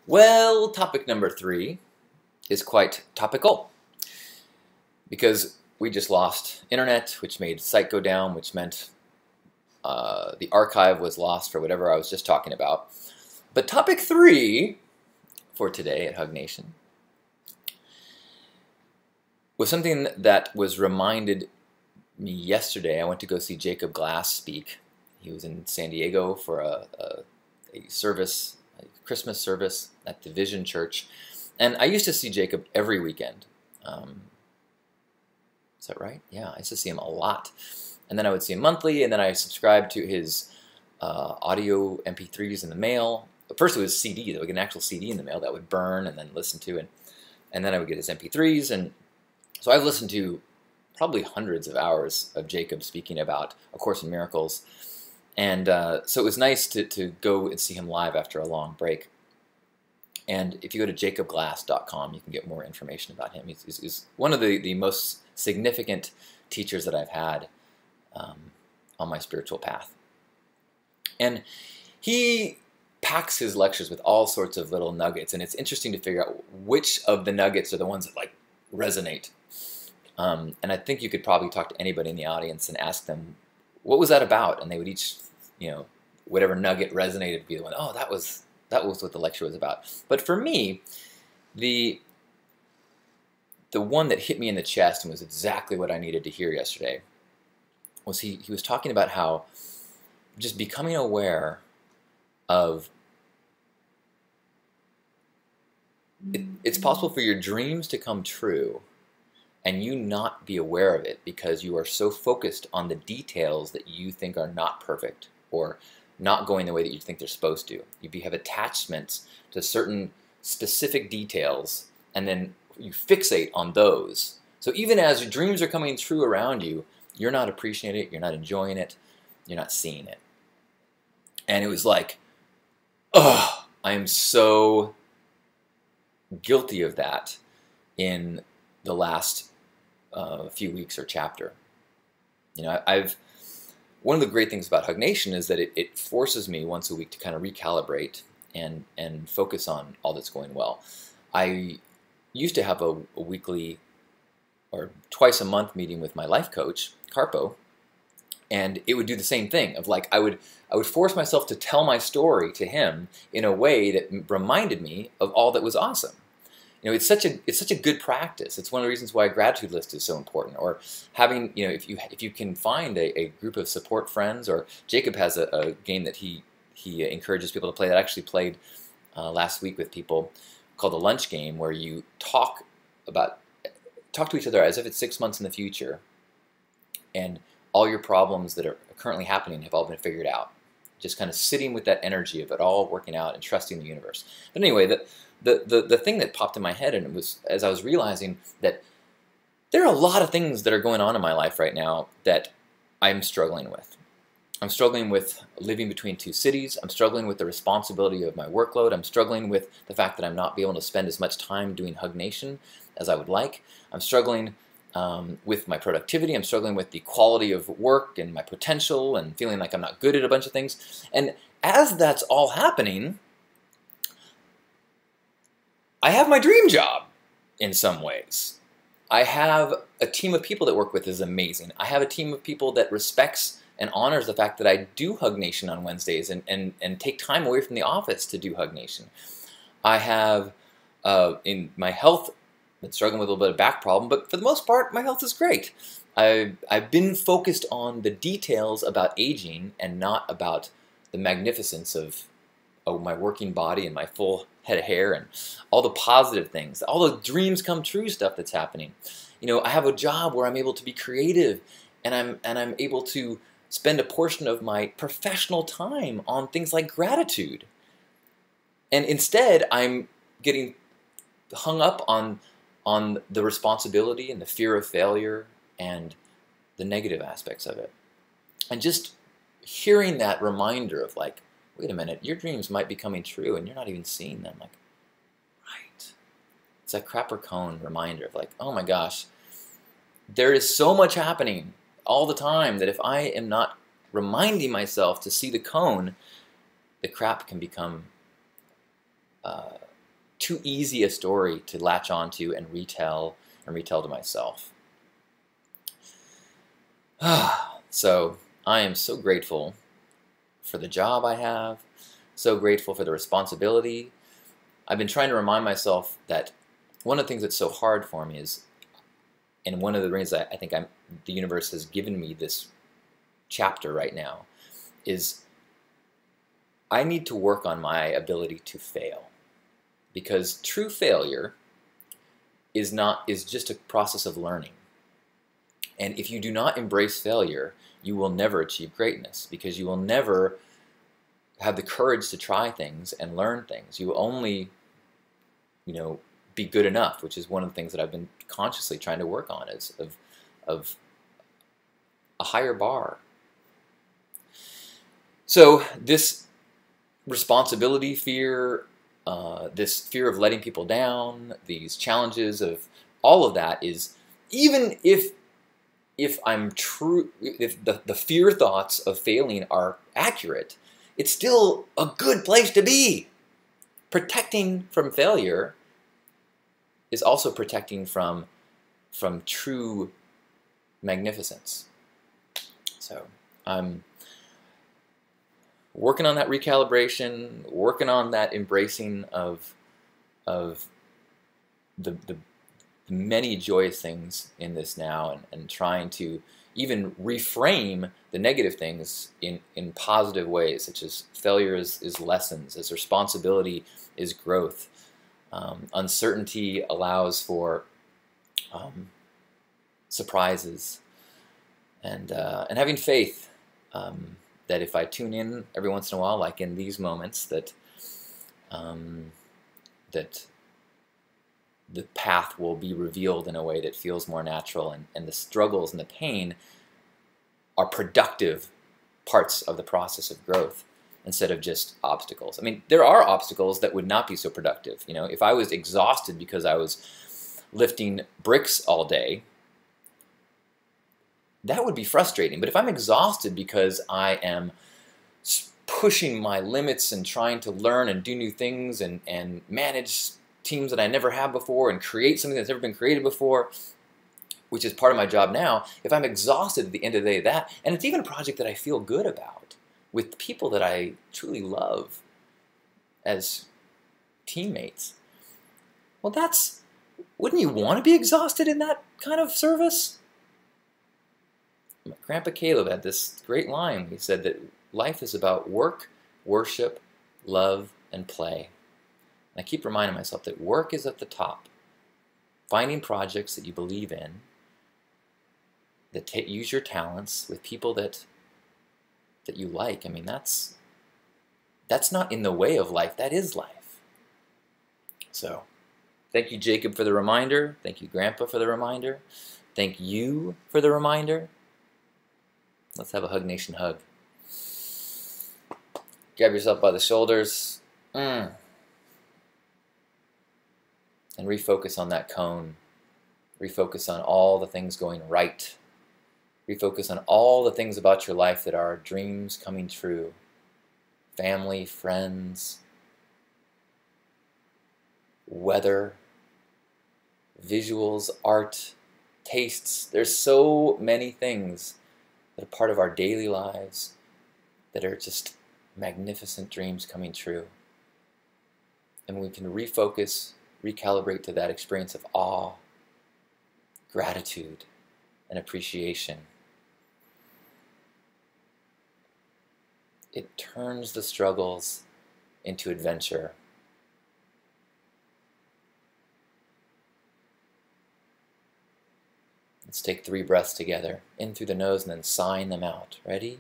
Well, topic number 3 is quite topical because we just lost internet, which made site go down, which meant the archive was lost for whatever I was just talking about. But topic 3 for today at Hug Nation was something that was reminded me yesterday. I went to go see Jacob Glass speak. He was in San Diego for a service, a Christmas service at the Vision Church. And I used to see Jacob every weekend. Is that right? Yeah, I used to see him a lot. And then I would see him monthly, and then I subscribed to his audio MP3s in the mail. First it was CDs. I would get an actual CD in the mail that would burn and then listen to, and then I would get his MP3s. And so I've listened to probably hundreds of hours of Jacob speaking about A Course in Miracles. And so it was nice to go and see him live after a long break. And if you go to jacobglass.com, you can get more information about him. He's one of the most significant teachers that I've had on my spiritual path. And he packs his lectures with all sorts of little nuggets, and it's interesting to figure out which of the nuggets are the ones that like resonate. And I think you could probably talk to anybody in the audience and ask them, what was that about? And they would each, whatever nugget resonated would be the one, oh, that was what the lecture was about. But for me, the one that hit me in the chest and was exactly what I needed to hear yesterday was he was talking about how just becoming aware of it's possible for your dreams to come true and you not be aware of it because you are so focused on the details that you think are not perfect or not going the way that you think they're supposed to. You have attachments to certain specific details, and then you fixate on those. So even as your dreams are coming true around you, you're not appreciating it, you're not enjoying it, you're not seeing it. And it was like, oh, I am so guilty of that in the last few weeks or chapter. One of the great things about Hug Nation is that it forces me once a week to kind of recalibrate and focus on all that's going well. I used to have a weekly or twice a month meeting with my life coach, Carpo, and it would do the same thing of like I would force myself to tell my story to him in a way that reminded me of all that was awesome. It's such a good practice. It's one of the reasons why a gratitude list is so important. Or having, if you can find a group of support friends, or Jacob has a game that he encourages people to play that I actually played last week with people called the Lunch Game, where you talk to each other as if it's 6 months in the future, and all your problems that are currently happening have all been figured out. Just kind of sitting with that energy of it all working out and trusting the universe. But anyway, the thing that popped in my head, and it was as I was realizing that there are a lot of things that are going on in my life right now that I'm struggling with. I'm struggling with living between two cities. I'm struggling with the responsibility of my workload. I'm struggling with the fact that I'm not being able to spend as much time doing Hug Nation as I would like. I'm struggling with my productivity. I'm struggling with the quality of work and my potential and feeling like I'm not good at a bunch of things. And as that's all happening, I have my dream job in some ways. I have a team of people that work with is amazing. I have a team of people that respects and honors the fact that I do Hug Nation on Wednesdays and take time away from the office to do Hug Nation. I have, in my health, been struggling with a little bit of back problem, but for the most part, my health is great. I've been focused on the details about aging and not about the magnificence of my working body and my full head of hair and all the positive things, all the dreams come true stuff that's happening. I have a job where I'm able to be creative, and I'm able to spend a portion of my professional time on things like gratitude. And instead, I'm getting hung up on the responsibility and the fear of failure and the negative aspects of it. And just hearing that reminder of like, wait a minute, your dreams might be coming true and you're not even seeing them. Like, right. It's that crapper cone reminder of like, oh my gosh, there is so much happening all the time that if I am not reminding myself to see the cone, the crap can become too easy a story to latch onto and retell to myself. So I am so grateful for the job I have, so grateful for the responsibility. I've been trying to remind myself that one of the things that's so hard for me is, and one of the reasons I think the universe has given me this chapter right now, is I need to work on my ability to fail. Because true failure is just a process of learning. And if you do not embrace failure, you will never achieve greatness, because you will never have the courage to try things and learn things. You will only, be good enough, which is one of the things that I've been consciously trying to work on, is of a higher bar. So this responsibility fear, this fear of letting people down, these challenges of all of that is, even if I'm true, if the fear thoughts of failing are accurate, it's still a good place to be. Protecting from failure is also protecting from true magnificence. So I'm working on that recalibration, working on that embracing of the many joyous things in this now, and trying to even reframe the negative things in positive ways, such as failure is lessons, as responsibility is growth. Uncertainty allows for surprises, and having faith that if I tune in every once in a while, like in these moments, that the path will be revealed in a way that feels more natural, and the struggles and the pain are productive parts of the process of growth instead of just obstacles. I mean, there are obstacles that would not be so productive. If I was exhausted because I was lifting bricks all day, that would be frustrating. But if I'm exhausted because I am pushing my limits and trying to learn and do new things and manage teams that I never have before and create something that's never been created before, which is part of my job now, if I'm exhausted at the end of the day, and it's even a project that I feel good about with people that I truly love as teammates, well, wouldn't you want to be exhausted in that kind of service? Grandpa Caleb had this great line. He said that life is about work, worship, love, and play. And I keep reminding myself that work is at the top. Finding projects that you believe in, that use your talents with people that you like. I mean, that's not in the way of life. That is life. So, thank you, Jacob, for the reminder. Thank you, Grandpa, for the reminder. Thank you for the reminder. Let's have a Hug Nation hug. Grab yourself by the shoulders. And refocus on that cone. Refocus on all the things going right. Refocus on all the things about your life that are dreams coming true. Family, friends, weather, visuals, art, tastes. There's so many things that are part of our daily lives that are just magnificent dreams coming true. And we can refocus, recalibrate to that experience of awe, gratitude, and appreciation. It turns the struggles into adventure. Let's take 3 breaths together, in through the nose and then sign them out. Ready?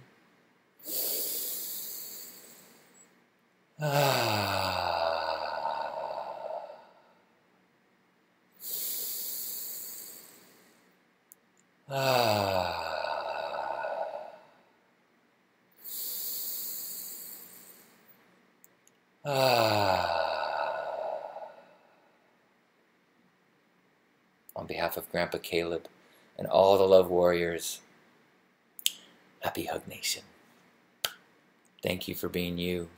On behalf of Grandpa Caleb and all the love warriors, happy Hug Nation. Thank you for being you.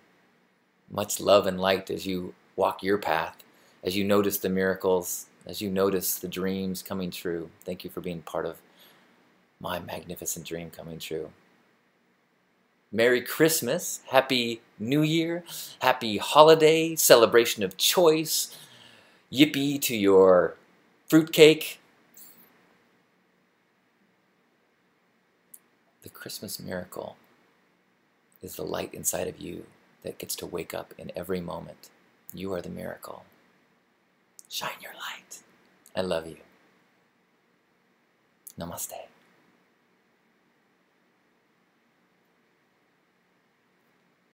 Much love and light as you walk your path as you notice the miracles, as you notice the dreams coming true. Thank you for being part of my magnificent dream coming true. Merry Christmas, Happy New Year, Happy Holiday, celebration of choice, yippee to your fruitcake. The Christmas miracle is the light inside of you that gets to wake up in every moment. You are the miracle. Shine your light. I love you. Namaste.